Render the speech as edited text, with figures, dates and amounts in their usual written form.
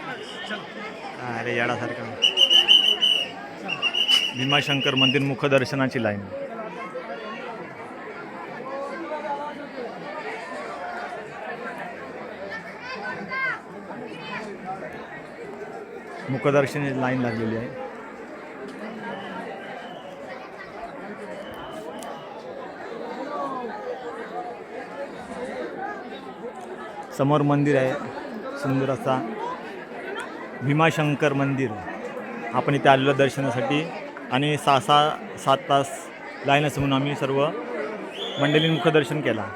अरे येडासारखं भीमाशंकर मंदिर मुखदर्शनाची line. मुखदर्शनाची line लागलेली आहे. समोर मंदिर आहे सुंदर असा भीमाशंकर मंदिर. आपण इथे आलेलो दर्शनासाठी आणि 6-7 तास लाईन असं म्हणून आम्ही सर्व मंडळी मुखदर्शन केला.